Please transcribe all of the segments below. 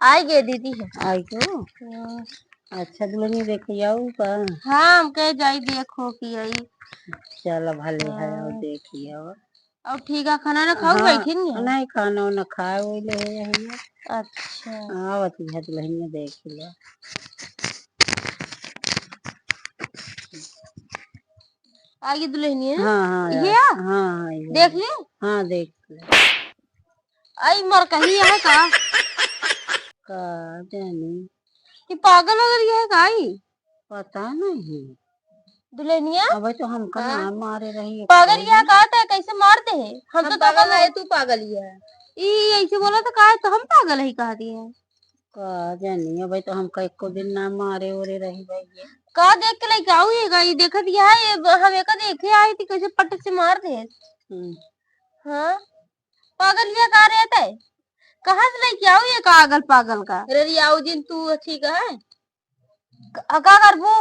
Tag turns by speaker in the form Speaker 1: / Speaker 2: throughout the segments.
Speaker 1: आई गए दीदी है।
Speaker 2: आई तो अच्छा दुल्हनी देख आऊ का।
Speaker 1: हाँ हम कह जाई देखो कि आई।
Speaker 2: चलो भले है और देखिए
Speaker 1: और ठीक है खाना ना खाओ बैठी
Speaker 2: नहीं खाना वाना खाए वो ले।
Speaker 1: अच्छा
Speaker 2: आवत है दुल्हनिया देख लो।
Speaker 1: आगे दुल्हनी है।
Speaker 2: हाँ हाँ
Speaker 1: ये
Speaker 2: हाँ
Speaker 1: देख ले।
Speaker 2: हाँ देख ले।
Speaker 1: आई मर कही है का
Speaker 2: जानी
Speaker 1: कि पागल वगैरह ये है का आई
Speaker 2: पता नहीं
Speaker 1: दुल्हनिया।
Speaker 2: अब तो हमका ना मारे रही
Speaker 1: पागल ये काट है कैसे मारते हैं हम तो
Speaker 2: पागल है तू पागल ही है।
Speaker 1: ऐसे बोला था का तो हम पागल ही कहा दिए हैं।
Speaker 2: का जानी अब तो हमका एको दिन ना मारे ओरे रही भाई
Speaker 1: का देख के लेके आऊंगा ये देखा दिया है हम एक देखे आई थी कैसे पट से मार दे। हाँ पागल ये कहा रहता है कहाँ से लेके आऊ ये पागल पागल का।
Speaker 2: अरे आओ जिन तू ठीक है
Speaker 1: का करबू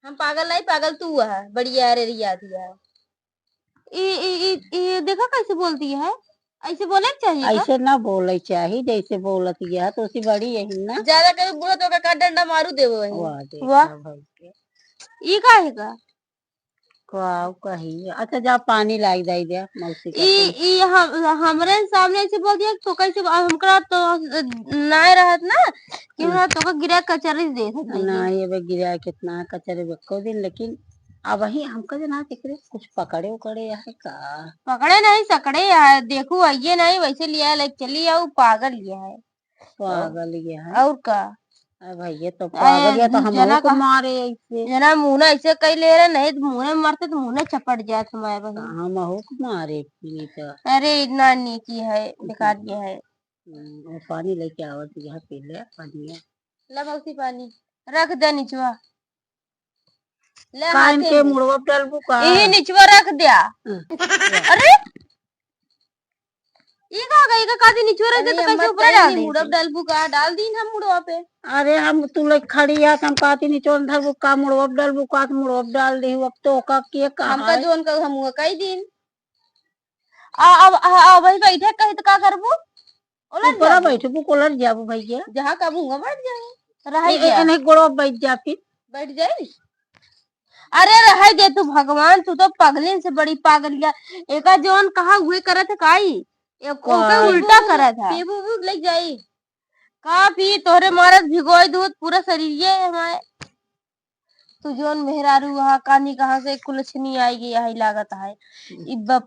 Speaker 2: हम पागल नहीं पागल तू है बढ़िया रे रिया दिया।
Speaker 1: ये देखा कैसे बोलती है ऐसे बोले चाहिए
Speaker 2: ऐसे ना बोले चाहिए जैसे बोलत गया तो उसी बड़ी है ना
Speaker 1: ज्यादा कभी बुरा तो का डंडा मारू देवो
Speaker 2: वाह
Speaker 1: वाह ये का है का
Speaker 2: कही अच्छा जा पानी लाई दे दिया मौसी
Speaker 1: हमरे सामने ऐसे बोल दिया तो कैसे हमका तो ना रहत ना कि हमरा तो का गिरा कचरे दे
Speaker 2: ना ये गिरा कितना कचरे को दिन लेकिन अब वही हमका जना देख रहे कुछ पकड़े उकड़े है का
Speaker 1: पकड़े नहीं सकड़े है देखो आइए नहीं वैसे लिया लाइक चली आओ पागल लिया है
Speaker 2: पागल ये है
Speaker 1: और का
Speaker 2: भैया तो पागल या तो हम को मारे ऐसे
Speaker 1: जना मुंह ऐसे कई ले रहे नहीं तो मुंह मारते तो मुंह चपट जाए तुम्हारे बहन
Speaker 2: हम को मारे तो
Speaker 1: अरे इतना नीची है बेकार ये है।
Speaker 2: वो पानी लेके आवत यहाँ पी ले पानी
Speaker 1: ला मौसी पानी रख दे निचवा
Speaker 2: कान के मुड़वा डालबू का
Speaker 1: यही निचवा रख दिया। अरे ये का गई का कादी निचवा रख दे तो कैसे ऊपर डाल दे मुड़वा डालबू का डाल दीन हम मुड़वा पे।
Speaker 2: अरे हम तू लोग खड़ी है हम काती निचवा डालबू का मुड़वा डालबू का मुड़वा डाल दे अब तो का के का
Speaker 1: हमका जोन का हम कई दिन अब भाई बैठे कहीं तो का करबू
Speaker 2: ऊपर बैठबू कोलर जाबू भैया
Speaker 1: जहां काबूंगा बैठ जाए रह गया
Speaker 2: नहीं गोड़वा बैठ जा फिर
Speaker 1: बैठ जाए। अरे रह गए तू भगवान तू तो पगले से बड़ी पागलिया एका जोन कहा हुए करत है काई एक ओके उल्टा करत है पीबू लग जाई का पी तोरे मारत भिगोई दूध पूरा शरीर ये हमारे तू जोन मेहरारू वहां कानी कहां से कुलछनी आएगी यही लागत है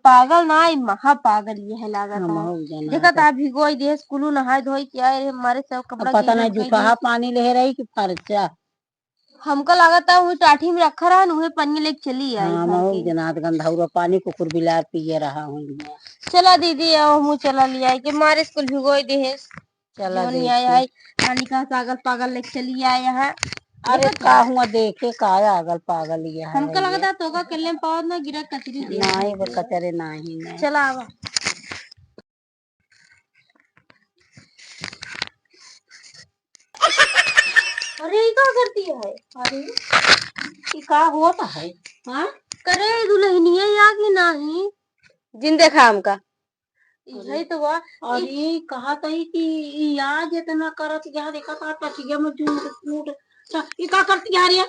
Speaker 1: पागल ना महा पागल ये है लागत है देखा था भिगोई दे कुलू नहाय धोई क्या हमारे सब कपड़ा
Speaker 2: पता नहीं जुकाहा पानी ले रही कि फरचा
Speaker 1: हमको लागत है वो टाठी में रखा रहा उहे पन्नी लेके चली आई
Speaker 2: हाँ जनात गंधाउरा पानी कुकुर बिलार पिए रहा हूँ
Speaker 1: चला दीदी आओ मुँह चला लिया कि मारे स्कूल भिगोई दे
Speaker 2: चला
Speaker 1: नहीं आया है पानी का पागल पागल लेके चली आया है।
Speaker 2: अरे का हुआ देखे का आगल पागल ये है
Speaker 1: हमको लगता तो का कल्ले पाव ना गिरा कचरी दे
Speaker 2: नहीं वो कचरे नहीं
Speaker 1: चला आवा अरे ये क्या करती है अरे
Speaker 2: ये का होता है हाँ
Speaker 1: करे दुल्हनी है या कि नहीं
Speaker 2: जिन देखा हमका
Speaker 1: यही तो वाह
Speaker 2: अरे कहा तही कि आज इतना करत यहाँ देखा था टटिया में झूठ ये का करती है रे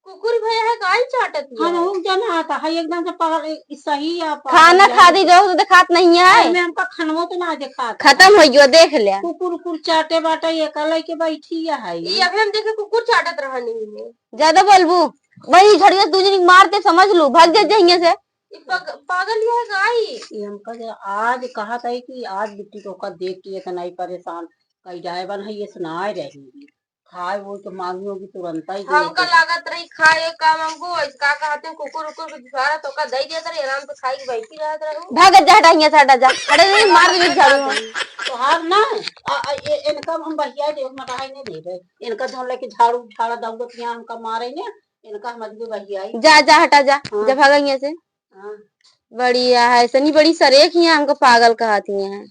Speaker 1: कुकुर भैया है काई चाटत है
Speaker 2: हम लोग जाना आता है एकदम से पागल सही है
Speaker 1: खाना खा दी जाओ तो दिखात नहीं है
Speaker 2: मैं हमका खनवो तो ना देखा
Speaker 1: खत्म हो गयो देख लिया
Speaker 2: कुकुर कुकुर चाटे बाटा ये कल के बैठी है
Speaker 1: ये अभी हम देखे कुकुर चाटत रहा नहीं ज्यादा बोलबू वही झड़िया दूसरी मारते समझ लो भाग जा जाइए से पागल ये है गाई
Speaker 2: हमका आज कहा था कि आज बिट्टी को का देख के इतना ही परेशान कई जाएबन है ये सुनाए रहेगी खाए वो तो मांगी होगी तुरंत ही
Speaker 1: हमका लागत रही खाए काम हमको इसका कहते हैं कुकुर उकुर को दिखारा तो का दई देत रही आराम से खाई के बैठी रहत रहू भाग जा हटाइए साडा जा हटे नहीं मार दे झाड़ू
Speaker 2: तो हार ना इनका हम बहिया दे मटा है नहीं दे इनका धन लेके झाड़ू झाड़ा दउगत यहां हमका मारे ने इनका मजबूर बहिया
Speaker 1: जा जा हटा जा जा भागइए से बढ़िया है सनी बड़ी सरेख ही हमको पागल कहती हैं।